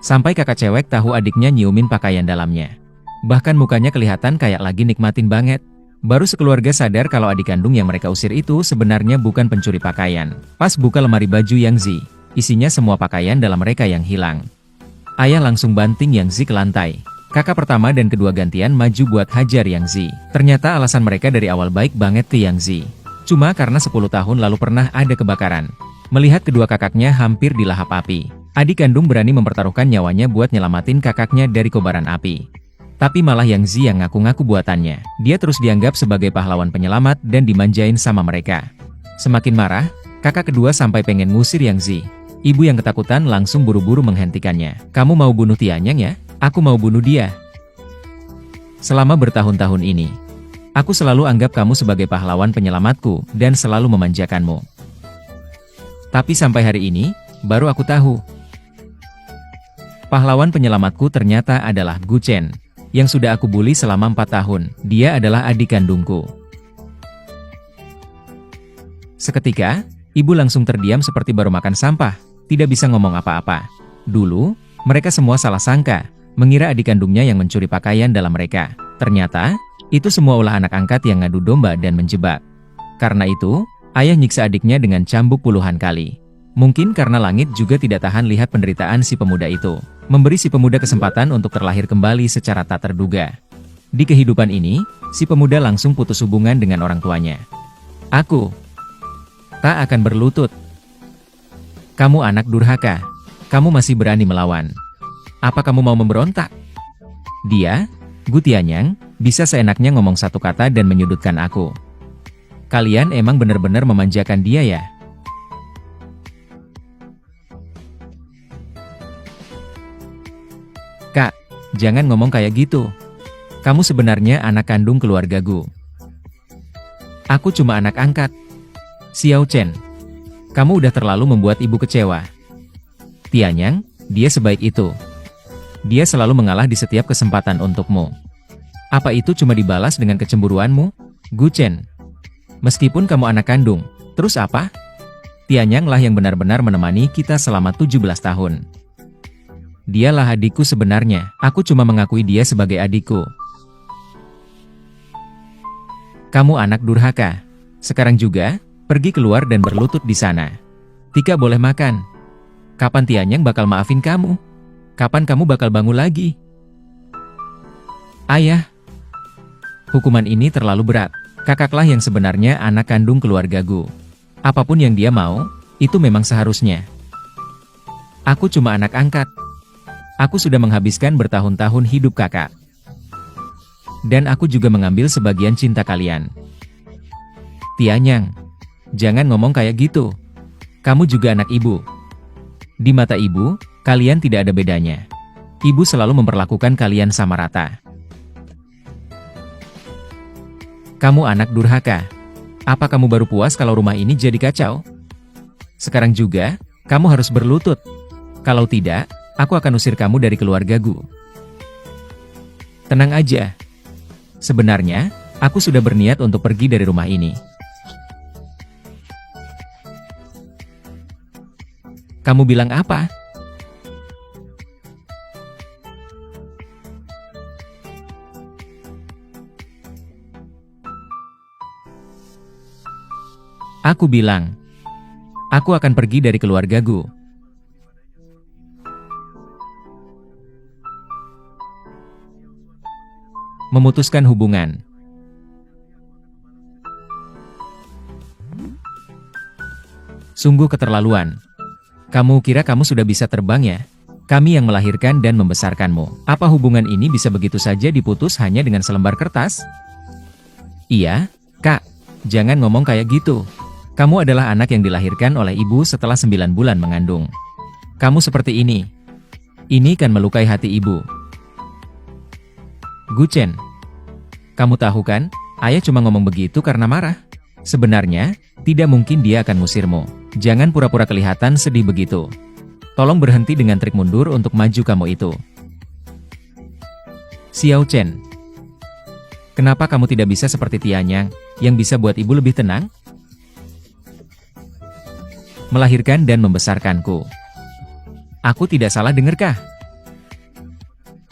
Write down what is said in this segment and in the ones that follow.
Sampai kakak cewek tahu adiknya nyiumin pakaian dalamnya. Bahkan mukanya kelihatan kayak lagi nikmatin banget. Baru sekeluarga sadar kalau adik kandung yang mereka usir itu sebenarnya bukan pencuri pakaian. Pas buka lemari baju Yang Zi, isinya semua pakaian dalam mereka yang hilang. Ayah langsung banting Yang Zi ke lantai. Kakak pertama dan kedua gantian maju buat hajar Yang Zi. Ternyata alasan mereka dari awal baik banget ke Yang Zi. Cuma karena 10 tahun lalu pernah ada kebakaran. Melihat kedua kakaknya hampir dilahap api, adik kandung berani mempertaruhkan nyawanya buat nyelamatin kakaknya dari kobaran api. Tapi malah Yang Zi yang ngaku-ngaku buatannya. Dia terus dianggap sebagai pahlawan penyelamat dan dimanjain sama mereka. Semakin marah, kakak kedua sampai pengen ngusir Yang Zi. Ibu yang ketakutan langsung buru-buru menghentikannya. "Kamu mau bunuh Tianyang ya? Aku mau bunuh dia. Selama bertahun-tahun ini, aku selalu anggap kamu sebagai pahlawan penyelamatku dan selalu memanjakanmu. Tapi sampai hari ini, baru aku tahu. Pahlawan penyelamatku ternyata adalah Gu Chen, yang sudah aku bully selama 4 tahun. Dia adalah adik kandungku." Seketika, ibu langsung terdiam seperti baru makan sampah, tidak bisa ngomong apa-apa. Dulu, mereka semua salah sangka, mengira adik kandungnya yang mencuri pakaian dalam mereka. Ternyata, itu semua ulah anak angkat yang ngadu domba dan menjebak. Karena itu, ayah nyiksa adiknya dengan cambuk puluhan kali. Mungkin karena langit juga tidak tahan lihat penderitaan si pemuda itu. Memberi si pemuda kesempatan untuk terlahir kembali secara tak terduga. Di kehidupan ini, si pemuda langsung putus hubungan dengan orang tuanya. "Aku tak akan berlutut. Kamu anak durhaka. Kamu masih berani melawan. Apa kamu mau memberontak?" Dia, Gu Tianyang, bisa seenaknya ngomong satu kata dan menyudutkan aku. Kalian emang bener-bener memanjakan dia ya? "Kak, jangan ngomong kayak gitu. Kamu sebenarnya anak kandung keluarga Gu. Aku cuma anak angkat. Xiao Chen, kamu udah terlalu membuat ibu kecewa. Tianyang, dia sebaik itu. Dia selalu mengalah di setiap kesempatan untukmu. Apa itu cuma dibalas dengan kecemburuanmu, Gu Chen? Meskipun kamu anak kandung, terus apa? Tianyang lah yang benar-benar menemani kita selama 17 tahun. Dialah adikku sebenarnya, aku cuma mengakui dia sebagai adikku. Kamu anak durhaka. Sekarang juga, pergi keluar dan berlutut di sana. Tika boleh makan. Kapan Tianyang bakal maafin kamu? Kapan kamu bakal bangun lagi?" "Ayah, hukuman ini terlalu berat. Kakaklah yang sebenarnya anak kandung keluarga Gu. Apapun yang dia mau, itu memang seharusnya. Aku cuma anak angkat. Aku sudah menghabiskan bertahun-tahun hidup kakak. Dan aku juga mengambil sebagian cinta kalian. Tianyang, jangan ngomong kayak gitu. Kamu juga anak ibu. Di mata ibu, kalian tidak ada bedanya. Ibu selalu memperlakukan kalian sama rata. Kamu anak durhaka. Apa kamu baru puas kalau rumah ini jadi kacau? Sekarang juga, kamu harus berlutut. Kalau tidak, aku akan usir kamu dari keluarga Gu." "Tenang aja. Sebenarnya, aku sudah berniat untuk pergi dari rumah ini." "Kamu bilang apa?" "Aku bilang, aku akan pergi dari keluarga Gu." Memutuskan hubungan. Sungguh keterlaluan. Kamu kira kamu sudah bisa terbang ya? Kami yang melahirkan dan membesarkanmu. Apa hubungan ini bisa begitu saja diputus hanya dengan selembar kertas? Iya, Kak. Jangan ngomong kayak gitu. Kamu adalah anak yang dilahirkan oleh ibu setelah 9 bulan mengandung. Kamu seperti ini. Ini kan melukai hati ibu. Gu Chen, kamu tahu kan, ayah cuma ngomong begitu karena marah. Sebenarnya, tidak mungkin dia akan ngusirmu. Jangan pura-pura kelihatan sedih begitu. Tolong berhenti dengan trik mundur untuk maju kamu itu. Xiao Chen, kenapa kamu tidak bisa seperti Tianyang, yang bisa buat ibu lebih tenang? Melahirkan dan membesarkanku. Aku tidak salah dengarkah?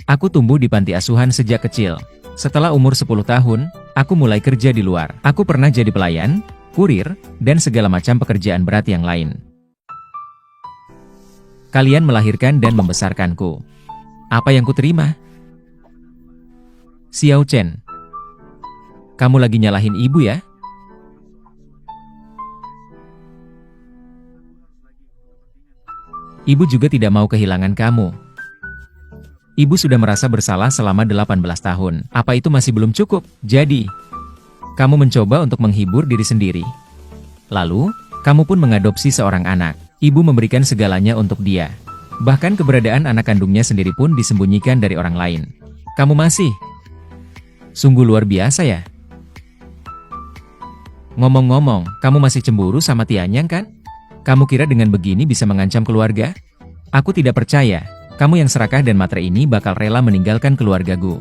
Aku tumbuh di panti asuhan sejak kecil. Setelah umur 10 tahun, aku mulai kerja di luar. Aku pernah jadi pelayan, kurir, dan segala macam pekerjaan berat yang lain. Kalian melahirkan dan membesarkanku. Apa yang kuterima? Xiao Chen, kamu lagi nyalahin ibu ya? Ibu juga tidak mau kehilangan kamu. Ibu sudah merasa bersalah selama 18 tahun. Apa itu masih belum cukup? Jadi, kamu mencoba untuk menghibur diri sendiri. Lalu, kamu pun mengadopsi seorang anak. Ibu memberikan segalanya untuk dia. Bahkan keberadaan anak kandungnya sendiri pun disembunyikan dari orang lain. Kamu masih sungguh luar biasa ya. Ngomong-ngomong, kamu masih cemburu sama Tianyang kan? Kamu kira dengan begini bisa mengancam keluarga? Aku tidak percaya. Kamu yang serakah dan matre ini bakal rela meninggalkan keluargaku.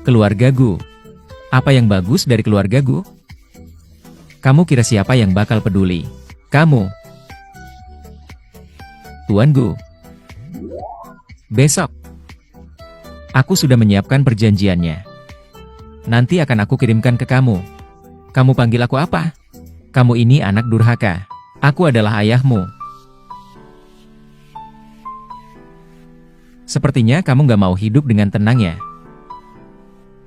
Keluargaku? Apa yang bagus dari keluargaku? Kamu kira siapa yang bakal peduli? Kamu. Tuanku. Besok. Aku sudah menyiapkan perjanjiannya. Nanti akan aku kirimkan ke kamu. Kamu panggil aku apa? Kamu ini anak durhaka. Aku adalah ayahmu. Sepertinya kamu gak mau hidup dengan tenang ya.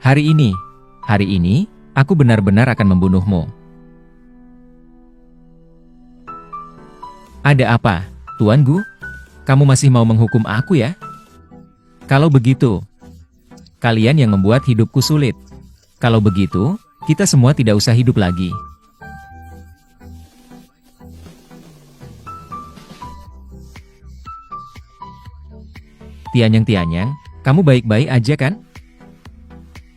Hari ini, aku benar-benar akan membunuhmu. Ada apa, tuanku? Kamu masih mau menghukum aku ya? Kalau begitu, kalian yang membuat hidupku sulit. Kalau begitu, kita semua tidak usah hidup lagi. Tianyang, kamu baik-baik aja kan?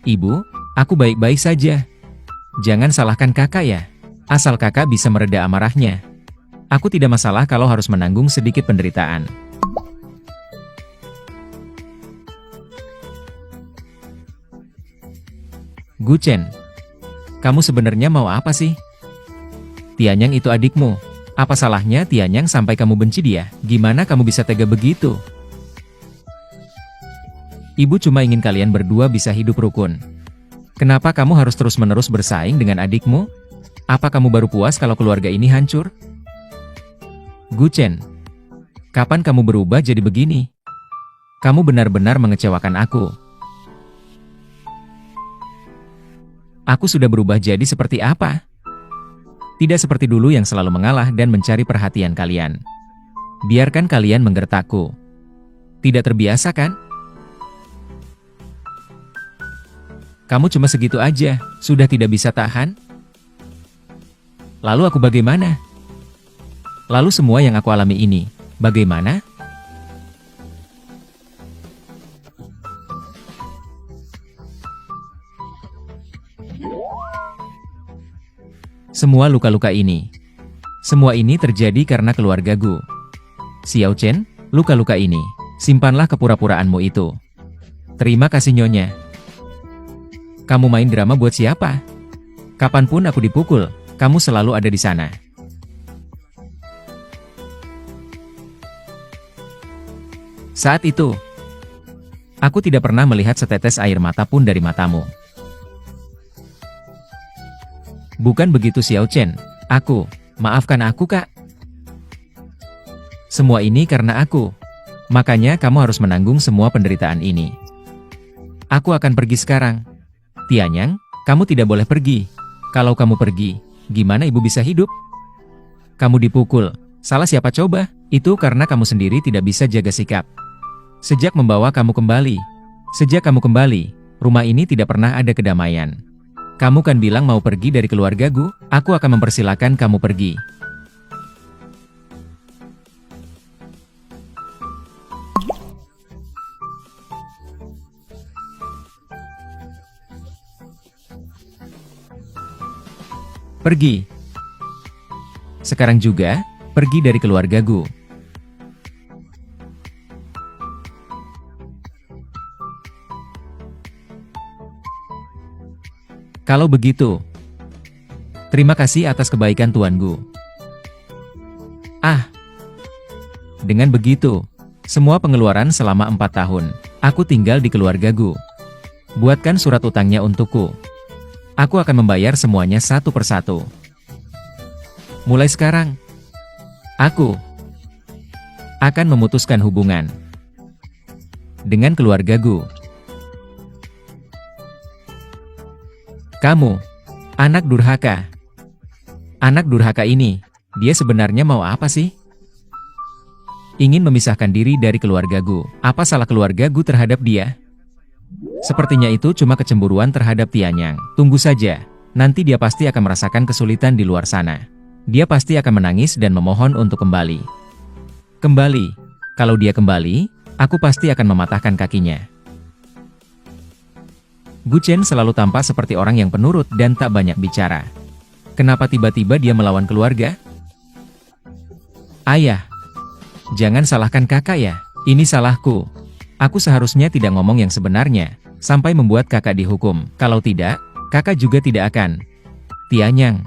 Ibu, aku baik-baik saja. Jangan salahkan kakak ya. Asal kakak bisa mereda amarahnya. Aku tidak masalah kalau harus menanggung sedikit penderitaan. Gu Chen, kamu sebenarnya mau apa sih? Tianyang itu adikmu. Apa salahnya Tianyang sampai kamu benci dia? Gimana kamu bisa tega begitu? Ibu cuma ingin kalian berdua bisa hidup rukun. Kenapa kamu harus terus-menerus bersaing dengan adikmu? Apa kamu baru puas kalau keluarga ini hancur? Gu Chen, kapan kamu berubah jadi begini? Kamu benar-benar mengecewakan aku. Aku sudah berubah jadi seperti apa? Tidak seperti dulu yang selalu mengalah dan mencari perhatian kalian. Biarkan kalian menggertakku. Tidak terbiasa kan? Kamu cuma segitu aja, sudah tidak bisa tahan? Lalu aku bagaimana? Lalu semua yang aku alami ini, bagaimana? Semua luka-luka ini. Semua ini terjadi karena keluargaku. Xiao Chen, luka-luka ini. Simpanlah kepura-puraanmu itu. Terima kasih Nyonya. Kamu main drama buat siapa? Kapanpun aku dipukul, kamu selalu ada di sana. Saat itu, aku tidak pernah melihat setetes air mata pun dari matamu. Bukan begitu Xiao Chen, maafkan aku kak. Semua ini karena aku. Makanya kamu harus menanggung semua penderitaan ini. Aku akan pergi sekarang. Tianyang, kamu tidak boleh pergi. Kalau kamu pergi, gimana ibu bisa hidup? Kamu dipukul. Salah siapa coba? Itu karena kamu sendiri tidak bisa jaga sikap. Sejak kamu kembali, rumah ini tidak pernah ada kedamaian. Kamu kan bilang mau pergi dari keluargaku, aku akan mempersilahkan kamu pergi. Pergi. Sekarang juga, pergi dari keluargaku. Kalau begitu, terima kasih atas kebaikan tuanku. Ah, dengan begitu, semua pengeluaran selama 4 tahun, aku tinggal di keluarga Gu. Buatkan surat utangnya untukku. Aku akan membayar semuanya satu persatu. Mulai sekarang, aku akan memutuskan hubungan dengan keluarga Gu. Kamu, anak durhaka. Anak durhaka ini, dia sebenarnya mau apa sih? Ingin memisahkan diri dari keluarga Gu. Apa salah keluarga Gu terhadap dia? Sepertinya itu cuma kecemburuan terhadap Tianyang. Tunggu saja, nanti dia pasti akan merasakan kesulitan di luar sana. Dia pasti akan menangis dan memohon untuk kembali. Kembali. Kalau dia kembali, aku pasti akan mematahkan kakinya. Gu Chen selalu tampak seperti orang yang penurut dan tak banyak bicara. Kenapa tiba-tiba dia melawan keluarga? Ayah, jangan salahkan kakak ya. Ini salahku. Aku seharusnya tidak ngomong yang sebenarnya, sampai membuat kakak dihukum. Kalau tidak, kakak juga tidak akan. Tianyang,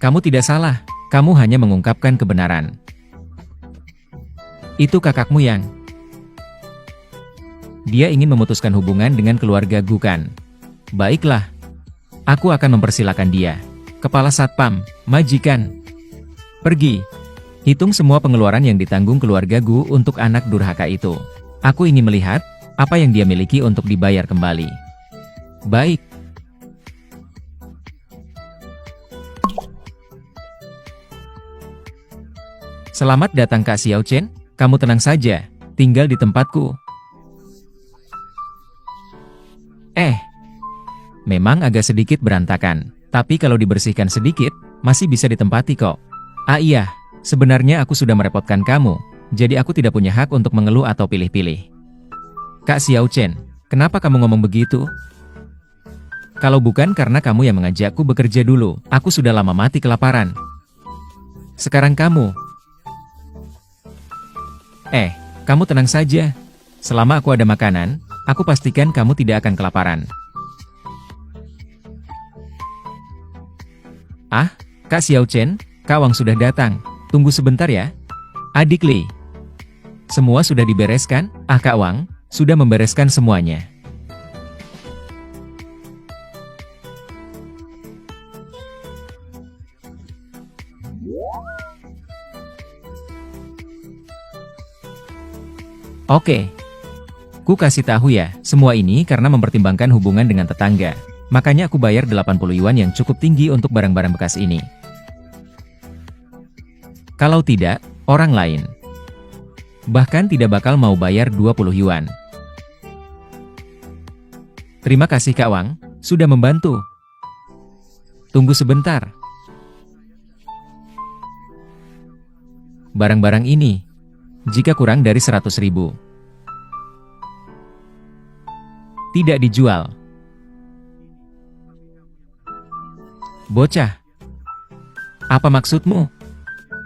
kamu tidak salah. Kamu hanya mengungkapkan kebenaran. Itu kakakmu yang... Dia ingin memutuskan hubungan dengan keluarga Gu kan? Baiklah. Aku akan mempersilakan dia. Kepala Satpam, majikan. Pergi. Hitung semua pengeluaran yang ditanggung keluarga Gu untuk anak durhaka itu. Aku ingin melihat apa yang dia miliki untuk dibayar kembali. Baik. Selamat datang Kak Xiao Chen, kamu tenang saja, tinggal di tempatku. Memang agak sedikit berantakan, tapi kalau dibersihkan sedikit, masih bisa ditempati kok. Ah iya, sebenarnya aku sudah merepotkan kamu, jadi aku tidak punya hak untuk mengeluh atau pilih-pilih. Kak Xiao Chen, kenapa kamu ngomong begitu? Kalau bukan karena kamu yang mengajakku bekerja dulu, aku sudah lama mati kelaparan. Sekarang kamu... kamu tenang saja. Selama aku ada makanan, aku pastikan kamu tidak akan kelaparan. Ah, Kak Xiao Chen, Kak Wang sudah datang. Tunggu sebentar ya. Adik Li. Semua sudah dibereskan? Ah Kak Wang, sudah membereskan semuanya. Oke. Ku kasih tahu ya, semua ini karena mempertimbangkan hubungan dengan tetangga. Makanya aku bayar 80 yuan yang cukup tinggi untuk barang-barang bekas ini. Kalau tidak, orang lain bahkan tidak bakal mau bayar 20 yuan. Terima kasih Kak Wang, sudah membantu. Tunggu sebentar. Barang-barang ini, jika kurang dari 100.000, tidak dijual. Bocah, apa maksudmu?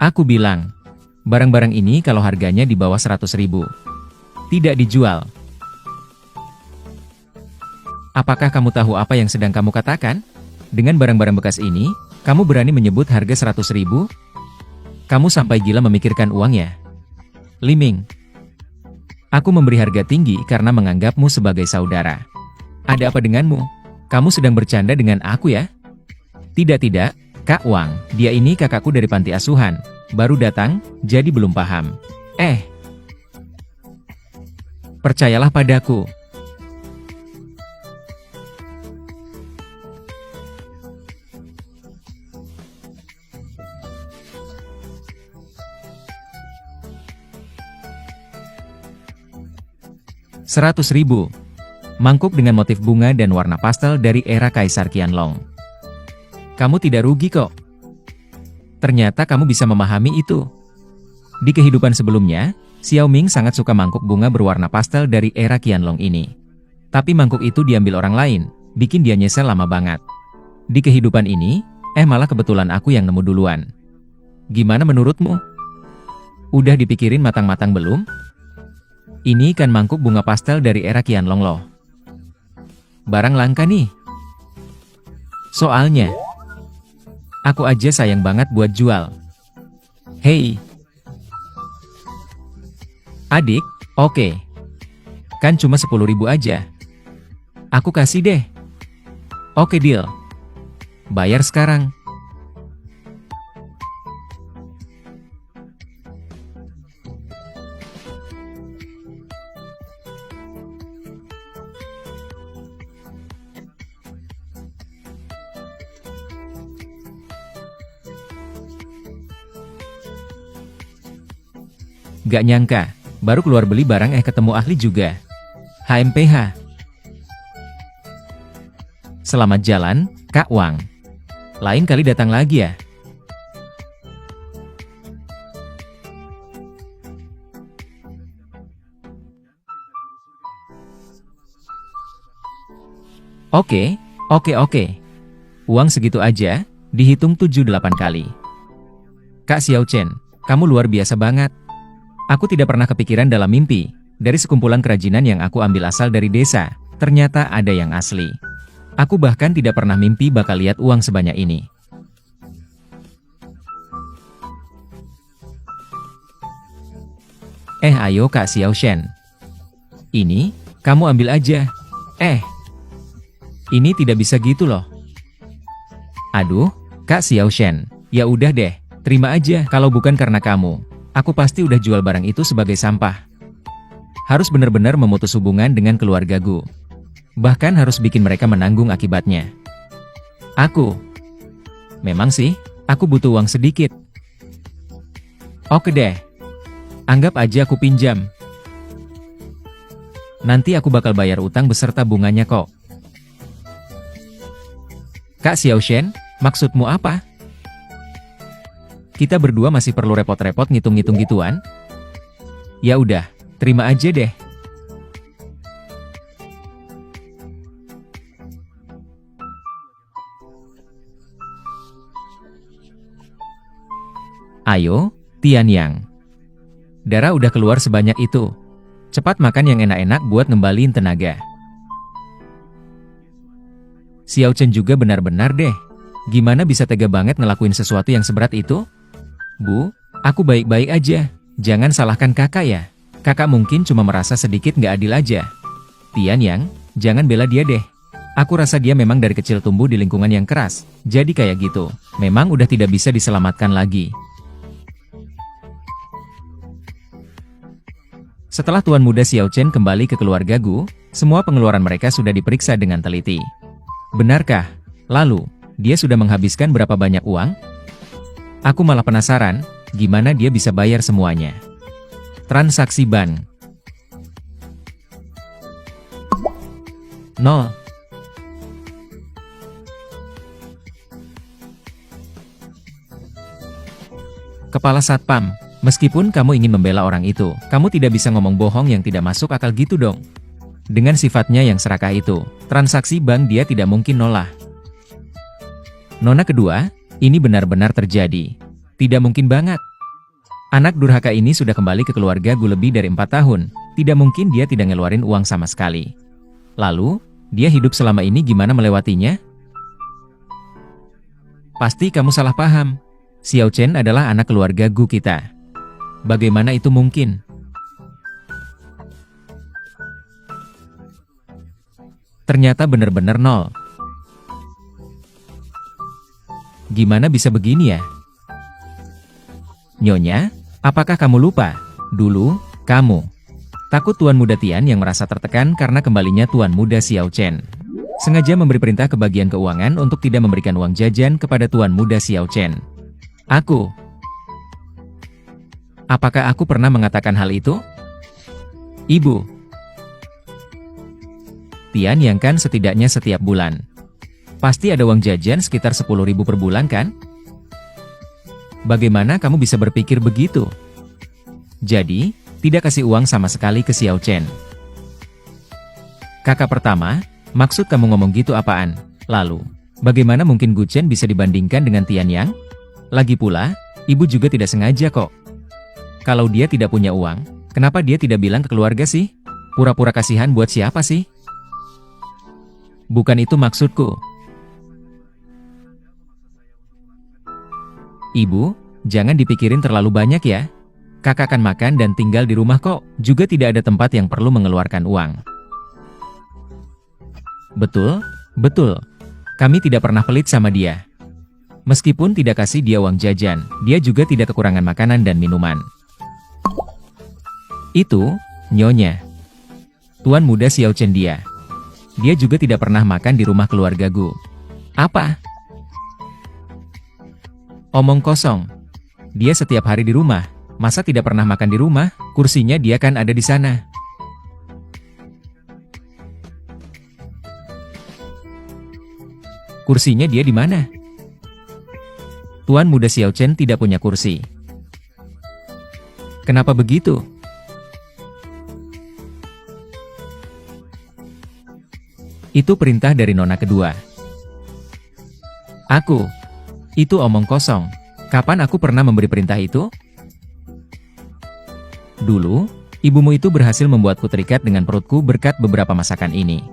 Aku bilang, barang-barang ini kalau harganya di bawah 100.000, tidak dijual. Apakah kamu tahu apa yang sedang kamu katakan? Dengan barang-barang bekas ini, kamu berani menyebut harga 100.000? Kamu sampai gila memikirkan uang ya? Liming, aku memberi harga tinggi karena menganggapmu sebagai saudara. Ada apa denganmu? Kamu sedang bercanda dengan aku ya? Tidak, Kak Wang, dia ini kakakku dari panti asuhan. Baru datang, jadi belum paham. Percayalah padaku. Rp100.000. Mangkuk dengan motif bunga dan warna pastel dari era Kaisar Qianlong. Kamu tidak rugi kok. Ternyata kamu bisa memahami itu. Di kehidupan sebelumnya, Xiao Ming sangat suka mangkuk bunga berwarna pastel dari era Qianlong ini. Tapi mangkuk itu diambil orang lain, bikin dia nyesel lama banget. Di kehidupan ini, malah kebetulan aku yang nemu duluan. Gimana menurutmu? Udah dipikirin matang-matang belum? Ini kan mangkuk bunga pastel dari era Qianlong loh. Barang langka nih. Soalnya, aku aja sayang banget buat jual. Hei, Adik, oke. Kan cuma 10.000 aja. Aku kasih deh. Oke deal. Bayar sekarang. Gak nyangka, baru keluar beli barang ketemu ahli juga. HMPH. Selamat jalan, Kak Wang. Lain kali datang lagi ya. Oke. Uang segitu aja, dihitung 7-8 kali. Kak Xiao Chen, kamu luar biasa banget. Aku tidak pernah kepikiran dalam mimpi, dari sekumpulan kerajinan yang aku ambil asal dari desa, ternyata ada yang asli. Aku bahkan tidak pernah mimpi bakal lihat uang sebanyak ini. Ayo Kak Xiao Shen. Ini, kamu ambil aja. Ini tidak bisa gitu loh. Aduh, Kak Xiao Shen, ya udah deh, terima aja. Kalau bukan karena kamu, aku pasti udah jual barang itu sebagai sampah. Harus benar-benar memutus hubungan dengan keluargaku. Bahkan harus bikin mereka menanggung akibatnya. Memang sih, aku butuh uang sedikit. Oke deh. Anggap aja aku pinjam. Nanti aku bakal bayar utang beserta bunganya kok. Kak Xiao Shen, maksudmu apa? Kita berdua masih perlu repot-repot ngitung-ngitung gituan? Ya udah, terima aja deh. Ayo, Tianyang. Darah udah keluar sebanyak itu. Cepat makan yang enak-enak buat ngembaliin tenaga. Xiao Chen juga benar-benar deh. Gimana bisa tega banget ngelakuin sesuatu yang seberat itu? Bu, aku baik-baik aja. Jangan salahkan kakak ya. Kakak mungkin cuma merasa sedikit nggak adil aja. Tianyang, jangan bela dia deh. Aku rasa dia memang dari kecil tumbuh di lingkungan yang keras. Jadi kayak gitu. Memang udah tidak bisa diselamatkan lagi. Setelah Tuan Muda Xiao Chen kembali ke keluarga Gu, semua pengeluaran mereka sudah diperiksa dengan teliti. Benarkah? Lalu, dia sudah menghabiskan berapa banyak uang? Aku malah penasaran, gimana dia bisa bayar semuanya. Transaksi bank. 0. Kepala Satpam, meskipun kamu ingin membela orang itu, kamu tidak bisa ngomong bohong yang tidak masuk akal gitu dong. Dengan sifatnya yang serakah itu, transaksi bank dia tidak mungkin nolak. Nona kedua, ini benar-benar terjadi. Tidak mungkin banget. Anak durhaka ini sudah kembali ke keluarga Gu lebih dari 4 tahun. Tidak mungkin dia tidak ngeluarin uang sama sekali. Lalu, dia hidup selama ini gimana melewatinya? Pasti kamu salah paham. Xiao Chen adalah anak keluarga Gu kita. Bagaimana itu mungkin? Ternyata benar-benar 0. Gimana bisa begini ya? Nyonya, apakah kamu lupa? Dulu, kamu takut Tuan Muda Tian yang merasa tertekan karena kembalinya Tuan Muda Xiao Chen. Sengaja memberi perintah ke bagian keuangan untuk tidak memberikan uang jajan kepada Tuan Muda Xiao Chen. Apakah aku pernah mengatakan hal itu? Ibu. Tian yang kan setidaknya setiap bulan. Pasti ada uang jajan sekitar 10.000 per bulan kan? Bagaimana kamu bisa berpikir begitu? Jadi, tidak kasih uang sama sekali ke Xiao Chen. Kakak pertama, maksud kamu ngomong gitu apaan? Lalu, bagaimana mungkin Gu Chen bisa dibandingkan dengan Tianyang? Lagi pula, ibu juga tidak sengaja kok. Kalau dia tidak punya uang, kenapa dia tidak bilang ke keluarga sih? Pura-pura kasihan buat siapa sih? Bukan itu maksudku. Ibu, jangan dipikirin terlalu banyak ya. Kakak akan makan dan tinggal di rumah kok, juga tidak ada tempat yang perlu mengeluarkan uang. Betul, betul. Kami tidak pernah pelit sama dia. Meskipun tidak kasih dia uang jajan, dia juga tidak kekurangan makanan dan minuman. Itu, Nyonya. Tuan muda Xiao Chen dia. Dia juga tidak pernah makan di rumah keluarga Gu. Apa? Omong kosong. Dia setiap hari di rumah. Masa tidak pernah makan di rumah? Kursinya dia kan ada di sana. Kursinya dia di mana? Tuan muda Xiao Chen tidak punya kursi. Kenapa begitu? Itu perintah dari nona kedua. Aku. Itu omong kosong. Kapan aku pernah memberi perintah itu? Dulu, ibumu itu berhasil membuatku terikat dengan perutku berkat beberapa masakan ini.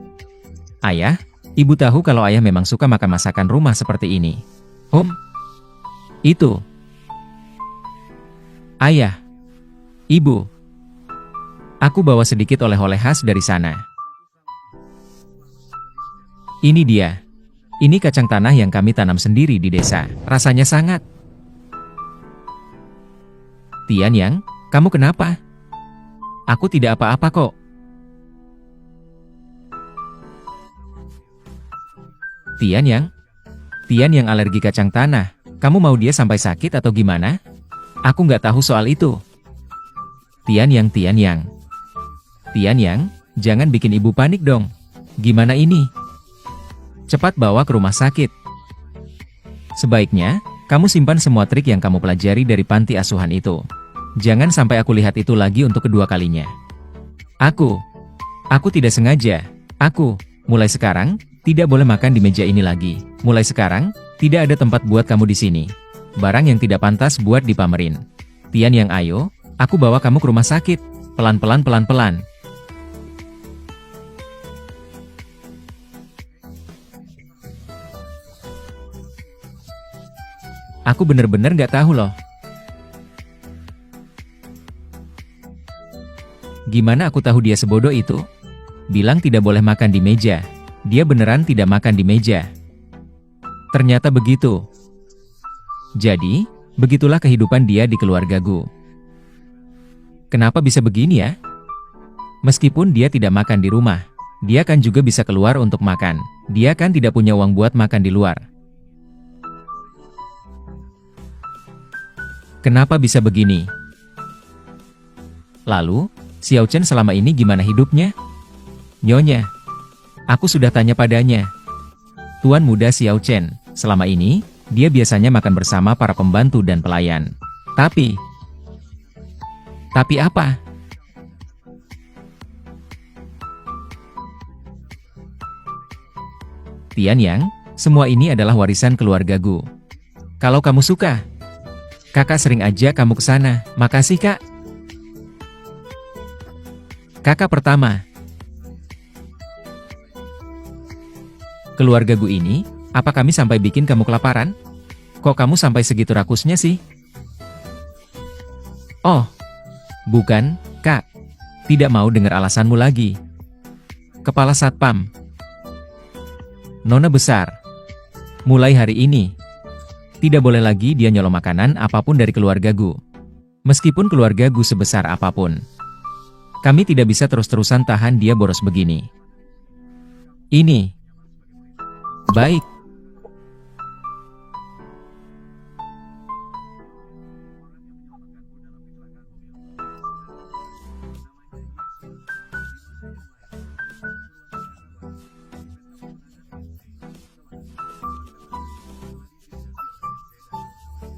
Ayah, ibu tahu kalau ayah memang suka makan masakan rumah seperti ini. Itu. Ayah. Ibu. Aku bawa sedikit oleh-oleh khas dari sana. Ini dia. Ini kacang tanah yang kami tanam sendiri di desa. Rasanya sangat. Tianyang, kamu kenapa? Aku tidak apa-apa kok. Tianyang? Tianyang alergi kacang tanah. Kamu mau dia sampai sakit atau gimana? Aku nggak tahu soal itu. Tianyang, Tianyang. Tianyang, jangan bikin ibu panik dong. Gimana ini? Cepat bawa ke rumah sakit. Sebaiknya, kamu simpan semua trik yang kamu pelajari dari panti asuhan itu. Jangan sampai aku lihat itu lagi untuk kedua kalinya. Aku tidak sengaja. Mulai sekarang, tidak boleh makan di meja ini lagi. Mulai sekarang, tidak ada tempat buat kamu di sini. Barang yang tidak pantas buat dipamerin. Tianyang, ayo, aku bawa kamu ke rumah sakit. Pelan-pelan, pelan-pelan. Aku bener-bener nggak tahu loh. Gimana aku tahu dia sebodoh itu? Bilang tidak boleh makan di meja. Dia beneran tidak makan di meja. Ternyata begitu. Jadi, begitulah kehidupan dia di keluarga Gu. Kenapa bisa begini ya? Meskipun dia tidak makan di rumah, dia kan juga bisa keluar untuk makan. Dia kan tidak punya uang buat makan di luar. Kenapa bisa begini? Lalu, Xiao Chen selama ini gimana hidupnya? Nyonya, aku sudah tanya padanya. Tuan muda Xiao Chen, selama ini, dia biasanya makan bersama para pembantu dan pelayan. Tapi apa? Tianyang, semua ini adalah warisan keluarga Gu. Kalau kamu suka, kakak sering ajak kamu ke sana. Makasih, Kak. Kakak pertama. Keluarga Gu ini, apa kami sampai bikin kamu kelaparan? Kok kamu sampai segitu rakusnya sih? Oh, bukan, Kak. Tidak mau dengar alasanmu lagi. Kepala Satpam. Nona besar. Mulai hari ini, tidak boleh lagi dia nyolong makanan apapun dari keluarga Gu. Meskipun keluarga Gu sebesar apapun. Kami tidak bisa terus-terusan tahan dia boros begini. Ini. Baik.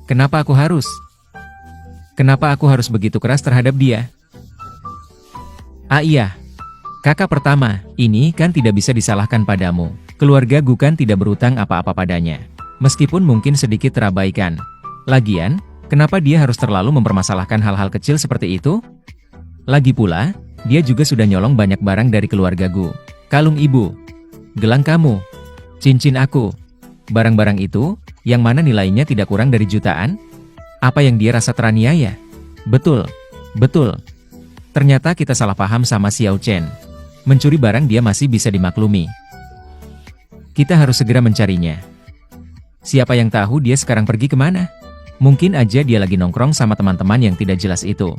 Kenapa aku harus? Kenapa aku harus begitu keras terhadap dia? Ah iya, kakak pertama, ini kan tidak bisa disalahkan padamu. Keluarga Gu kan tidak berutang apa-apa padanya. Meskipun mungkin sedikit terabaikan. Lagian, kenapa dia harus terlalu mempermasalahkan hal-hal kecil seperti itu? Lagi pula, dia juga sudah nyolong banyak barang dari keluarga Gu. Kalung ibu, gelang kamu, cincin aku. Barang-barang itu, yang mana nilainya tidak kurang dari jutaan? Apa yang dia rasa teraniaya? Betul, betul. Ternyata kita salah paham sama Xiao Chen. Mencuri barang dia masih bisa dimaklumi. Kita harus segera mencarinya. Siapa yang tahu dia sekarang pergi kemana? Mungkin aja dia lagi nongkrong sama teman-teman yang tidak jelas itu.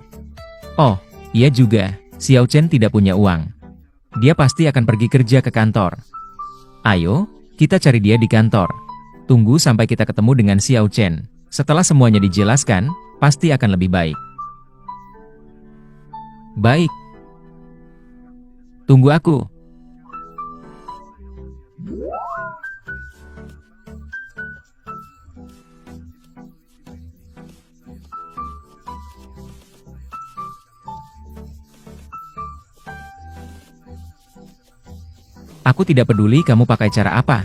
Oh, iya juga, Xiao Chen tidak punya uang. Dia pasti akan pergi kerja ke kantor. Ayo, kita cari dia di kantor. Tunggu sampai kita ketemu dengan Xiao Chen. Setelah semuanya dijelaskan, pasti akan lebih baik. Baik. Tunggu aku. Aku tidak peduli kamu pakai cara apa.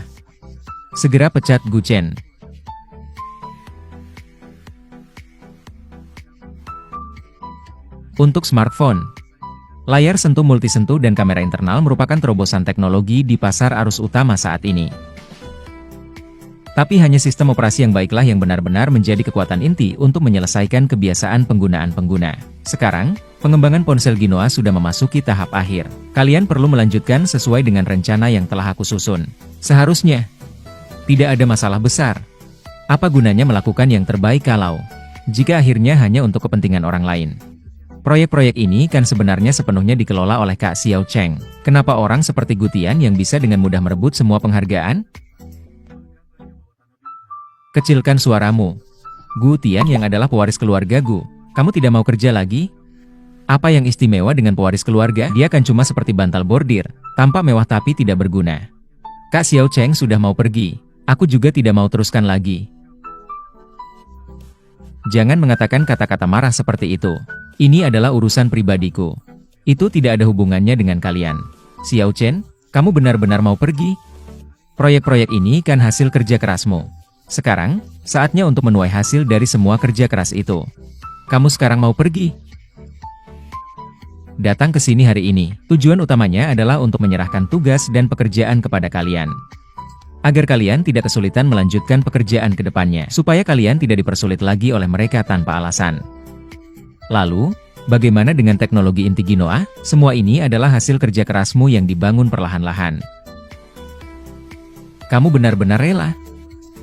Segera pecat Gu Chen. Untuk smartphone, layar sentuh multisentuh dan kamera internal merupakan terobosan teknologi di pasar arus utama saat ini. Tapi hanya sistem operasi yang baiklah yang benar-benar menjadi kekuatan inti untuk menyelesaikan kebiasaan penggunaan pengguna. Sekarang, pengembangan ponsel Genoa sudah memasuki tahap akhir. Kalian perlu melanjutkan sesuai dengan rencana yang telah aku susun. Seharusnya, tidak ada masalah besar. Apa gunanya melakukan yang terbaik kalau jika akhirnya hanya untuk kepentingan orang lain? Proyek-proyek ini kan sebenarnya sepenuhnya dikelola oleh Kak Xiao Cheng. Kenapa orang seperti Gu Tian yang bisa dengan mudah merebut semua penghargaan? Kecilkan suaramu. Gu Tian yang adalah pewaris keluarga Gu. Kamu tidak mau kerja lagi? Apa yang istimewa dengan pewaris keluarga? Dia kan cuma seperti bantal bordir, tampak mewah tapi tidak berguna. Kak Xiao Cheng sudah mau pergi. Aku juga tidak mau teruskan lagi. Jangan mengatakan kata-kata marah seperti itu. Ini adalah urusan pribadiku. Itu tidak ada hubungannya dengan kalian. Xiao Chen, kamu benar-benar mau pergi? Proyek-proyek ini kan hasil kerja kerasmu. Sekarang, saatnya untuk menuai hasil dari semua kerja keras itu. Kamu sekarang mau pergi? Datang ke sini hari ini, tujuan utamanya adalah untuk menyerahkan tugas dan pekerjaan kepada kalian. Agar kalian tidak kesulitan melanjutkan pekerjaan ke depannya, supaya kalian tidak dipersulit lagi oleh mereka tanpa alasan. Lalu, bagaimana dengan teknologi inti Genoa? Semua ini adalah hasil kerja kerasmu yang dibangun perlahan-lahan. Kamu benar-benar rela?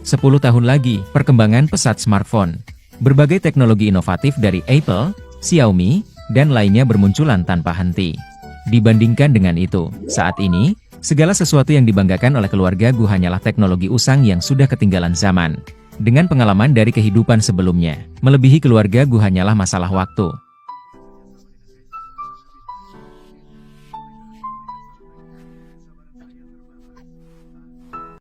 10 tahun lagi, perkembangan pesat smartphone. Berbagai teknologi inovatif dari Apple, Xiaomi, dan lainnya bermunculan tanpa henti. Dibandingkan dengan itu, saat ini, segala sesuatu yang dibanggakan oleh keluarga Gu hanyalah teknologi usang yang sudah ketinggalan zaman. Dengan pengalaman dari kehidupan sebelumnya, melebihi keluarga Gu hanyalah masalah waktu.